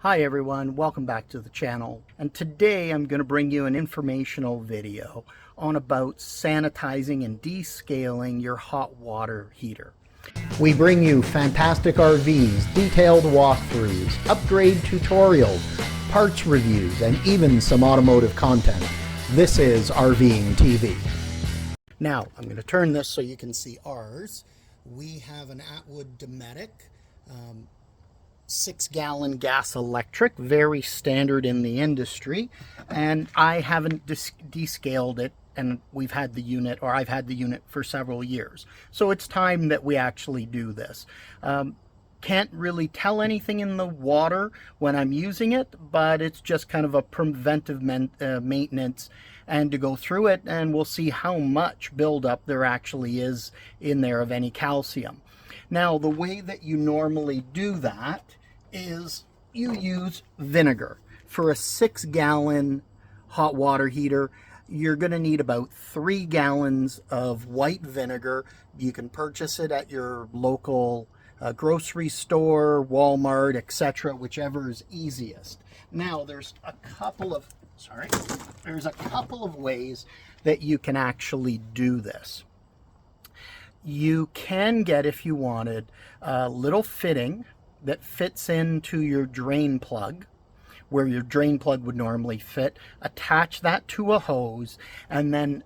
Hi everyone, welcome back to the channel, and today I'm going to bring you an informational video on about sanitizing and descaling your hot water heater. We bring you fantastic RVs, detailed walkthroughs, upgrade tutorials, parts reviews, and even some automotive content. This is RVing TV. Now, I'm going to turn this so you can see ours. We have an Atwood Dometic 6-gallon gas electric, very standard in the industry, and I haven't descaled it, and we've had the unit, or I've had the unit for several years. So it's time that we actually do this. Can't really tell anything in the water when I'm using it, but it's just kind of a preventive maintenance and to go through it, and we'll see how much buildup there actually is in there of any calcium. Now, the way that you normally do that is you use vinegar. For a 6-gallon hot water heater, you're going to need about 3 gallons of white vinegar. You can purchase it at your local grocery store, Walmart, etc., whichever is easiest. Now, there's a couple of ways that you can actually do this. You can get, if you wanted, a little fitting that fits into your drain plug, where your drain plug would normally fit. Attach that to a hose and then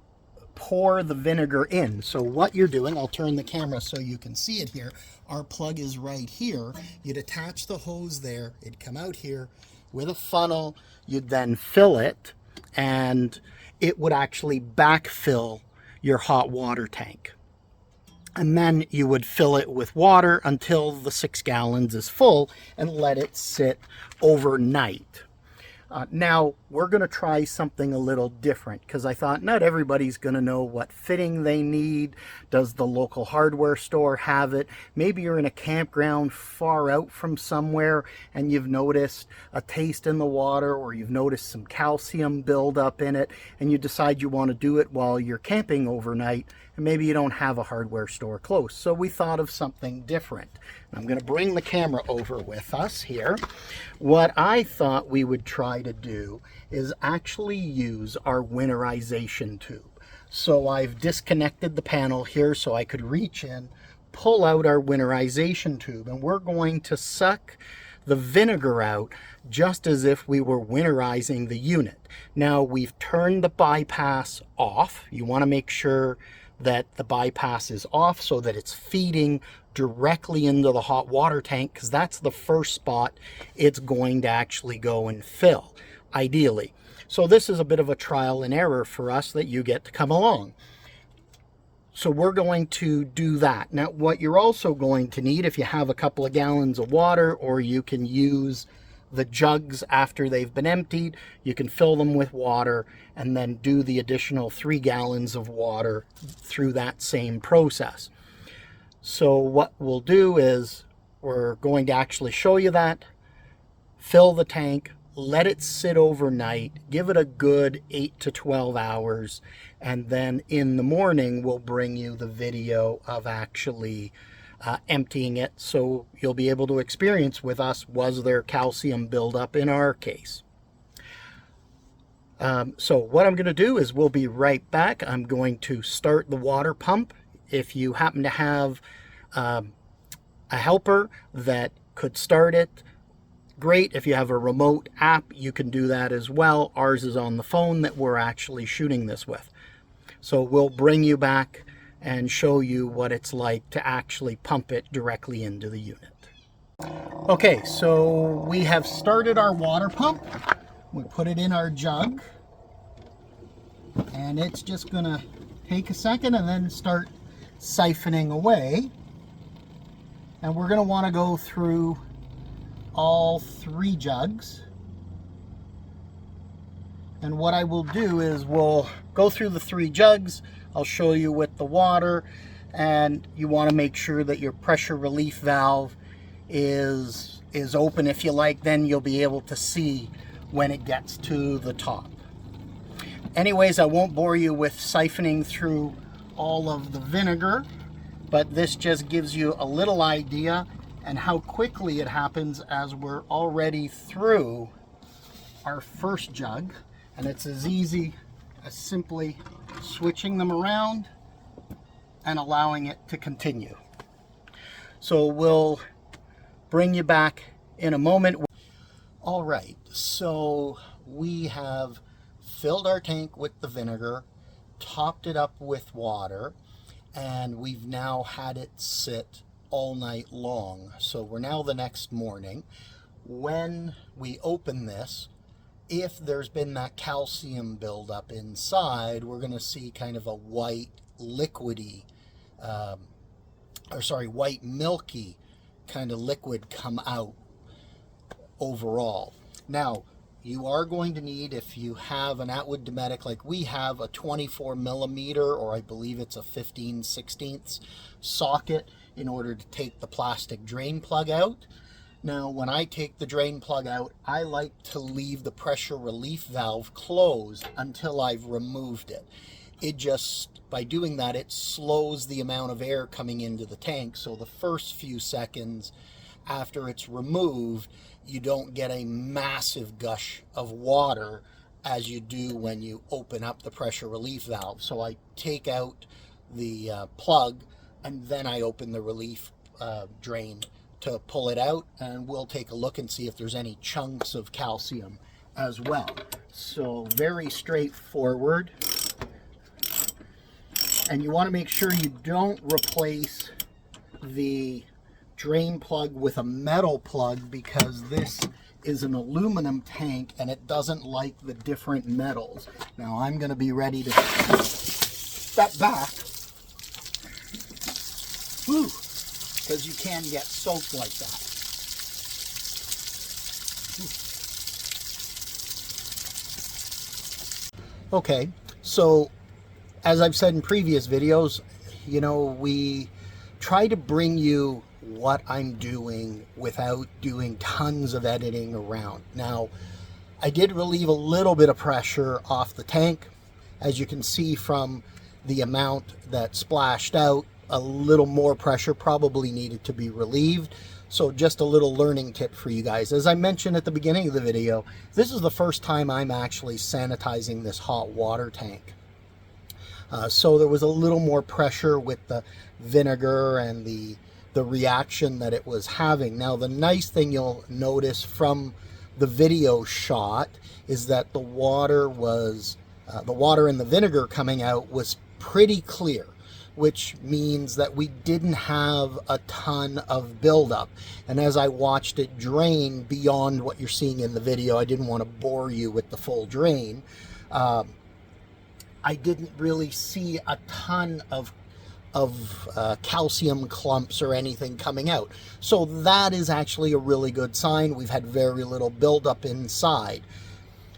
pour the vinegar in. So what you're doing, I'll turn the camera so you can see it here. Our plug is right here. You'd attach the hose there. It'd come out here with a funnel. You'd then fill it, and it would actually backfill your hot water tank. And then you would fill it with water until the 6 gallons is full and let it sit overnight. Now, we're going to try something a little different, because I thought not everybody's going to know what fitting they need. Does the local hardware store have it? Maybe you're in a campground far out from somewhere and you've noticed a taste in the water, or you've noticed some calcium buildup in it, and you decide you want to do it while you're camping overnight, and maybe you don't have a hardware store close. So we thought of something different. I'm going to bring the camera over with us here. What I thought we would try to do is actually use our winterization tube. So I've disconnected the panel here so I could reach in, pull out our winterization tube, and we're going to suck the vinegar out just as if we were winterizing the unit. Now, we've turned the bypass off. You want to make sure that the bypass is off so that it's feeding directly into the hot water tank, because that's the first spot it's going to actually go and fill, ideally. So this is a bit of a trial and error for us that you get to come along. So we're going to do that. Now, what you're also going to need, if you have a couple of gallons of water, or you can use the jugs after they've been emptied, you can fill them with water and then do the additional 3 gallons of water through that same process. So what we'll do is we're going to actually show you that, fill the tank, let it sit overnight, give it a good 8 to 12 hours, and then in the morning we'll bring you the video of actually emptying it, so you'll be able to experience with us, was there calcium buildup in our case. So what I'm going to do is we'll be right back. I'm going to start the water pump. If you happen to have a helper that could start it, great. If you have a remote app, you can do that as well. Ours is on the phone that we're actually shooting this with. So we'll bring you back and show you what it's like to actually pump it directly into the unit. Okay, so we have started our water pump. We put it in our jug, and it's just gonna take a second and then start siphoning away. And we're gonna wanna go through all 3 jugs. And what I will do is we'll go through the 3 jugs. I'll show you with the water, and you want to make sure that your pressure relief valve is open. If you like, then you'll be able to see when it gets to the top. Anyways, I won't bore you with siphoning through all of the vinegar, but this just gives you a little idea and how quickly it happens as we're already through our first jug. And it's as easy as simply switching them around and allowing it to continue. So we'll bring you back in a moment. All right, so we have filled our tank with the vinegar, topped it up with water, and we've now had it sit all night long. So we're now the next morning. When we open this, if there's been that calcium buildup inside, we're going to see kind of a white liquidy, white milky kind of liquid come out overall. Now, you are going to need, if you have an Atwood Dometic like we have, a 24 millimeter, or I believe it's a 15/16 socket in order to take the plastic drain plug out. Now, when I take the drain plug out, I like to leave the pressure relief valve closed until I've removed it. It just, by doing that, it slows the amount of air coming into the tank. So the first few seconds after it's removed, you don't get a massive gush of water as you do when you open up the pressure relief valve. So I take out the plug, and then I open the relief drain to pull it out, and we'll take a look and see if there's any chunks of calcium as well. So very straightforward. And you want to make sure you don't replace the drain plug with a metal plug, because this is an aluminum tank and it doesn't like the different metals. Now I'm going to be ready to step back, because you can get soaked like that. Okay, so as I've said in previous videos, you know, we try to bring you what I'm doing without doing tons of editing around. Now, I did relieve a little bit of pressure off the tank. As you can see from the amount that splashed out, a little more pressure probably needed to be relieved. So just a little learning tip for you guys. As I mentioned at the beginning of the video, this is the first time I'm actually sanitizing this hot water tank. So there was a little more pressure with the vinegar and the reaction that it was having. Now, the nice thing you'll notice from the video shot is that the water and the vinegar coming out was pretty clear, which means that we didn't have a ton of buildup. And as I watched it drain beyond what you're seeing in the video, I didn't want to bore you with the full drain. I didn't really see a ton of calcium clumps or anything coming out. So that is actually a really good sign. We've had very little buildup inside.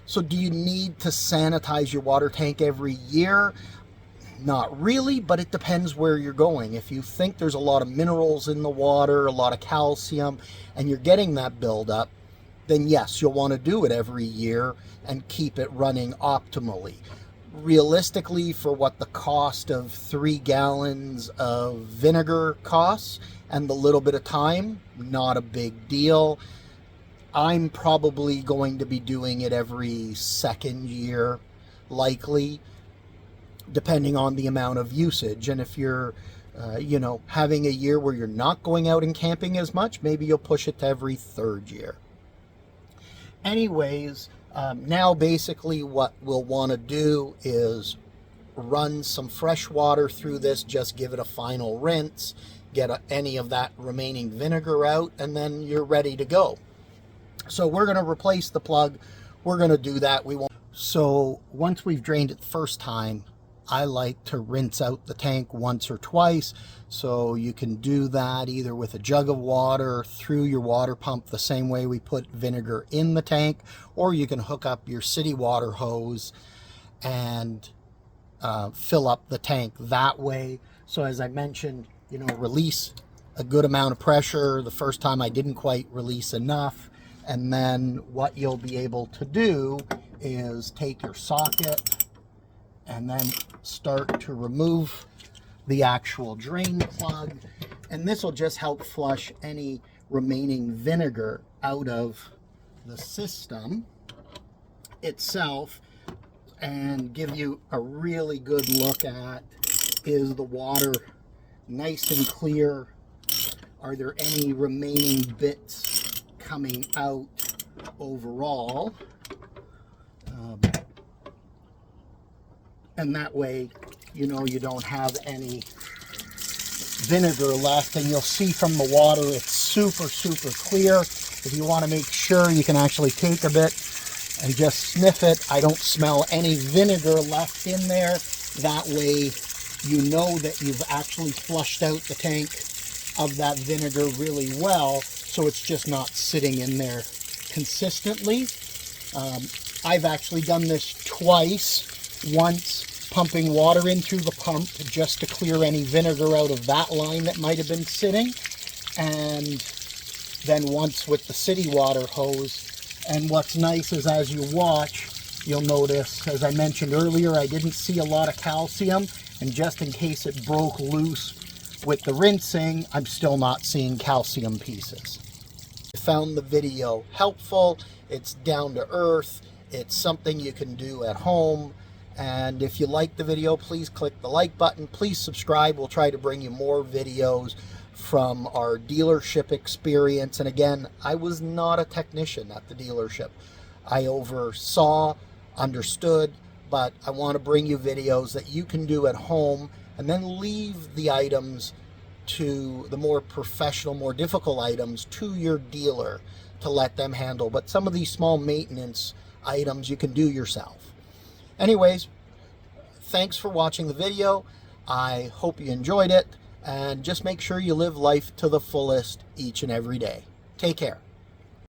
So do you need to sanitize your water tank every year? Not really, but it depends where you're going. If you think there's a lot of minerals in the water, a lot of calcium, and you're getting that buildup, then yes, you'll want to do it every year and keep it running optimally. Realistically, for what the cost of 3 gallons of vinegar costs and the little bit of time, not a big deal. I'm probably going to be doing it every second year, likely, depending on the amount of usage. And if you're having a year where you're not going out and camping as much, maybe you'll push it to every third year. Anyways, now basically what we'll want to do is run some fresh water through this, just give it a final rinse, get any of that remaining vinegar out, and then you're ready to go. So we're going to replace the plug. We're going to do that. So once we've drained it the first time, I like to rinse out the tank once or twice. So you can do that either with a jug of water through your water pump, the same way we put vinegar in the tank, or you can hook up your city water hose and fill up the tank that way. So as I mentioned, release a good amount of pressure. The first time I didn't quite release enough. And then what you'll be able to do is take your socket and then start to remove the actual drain plug, and this will just help flush any remaining vinegar out of the system itself and give you a really good look at, is the water nice and clear? Are there any remaining bits coming out overall? And that way, you know, you don't have any vinegar left, and you'll see from the water it's super clear. If you want to make sure, you can actually take a bit and just sniff it. I don't smell any vinegar left in there. That way you know that you've actually flushed out the tank of that vinegar really well, so it's just not sitting in there consistently. I've actually done this twice. Once pumping water in through the pump just to clear any vinegar out of that line that might have been sitting, and then once with the city water hose. And what's nice is, as you watch, you'll notice, as I mentioned earlier, I didn't see a lot of calcium, and just in case it broke loose with the rinsing, I'm still not seeing calcium pieces. I found the video helpful. It's down to earth. It's something you can do at home. And if you like the video, please click the like button. Please subscribe. We'll try to bring you more videos from our dealership experience. And again, I was not a technician at the dealership. I oversaw, understood, but I want to bring you videos that you can do at home, and then leave the items, to the more professional, more difficult items, to your dealer to let them handle. But some of these small maintenance items you can do yourself. Anyways, thanks for watching the video. I hope you enjoyed it, and just make sure you live life to the fullest each and every day. Take care.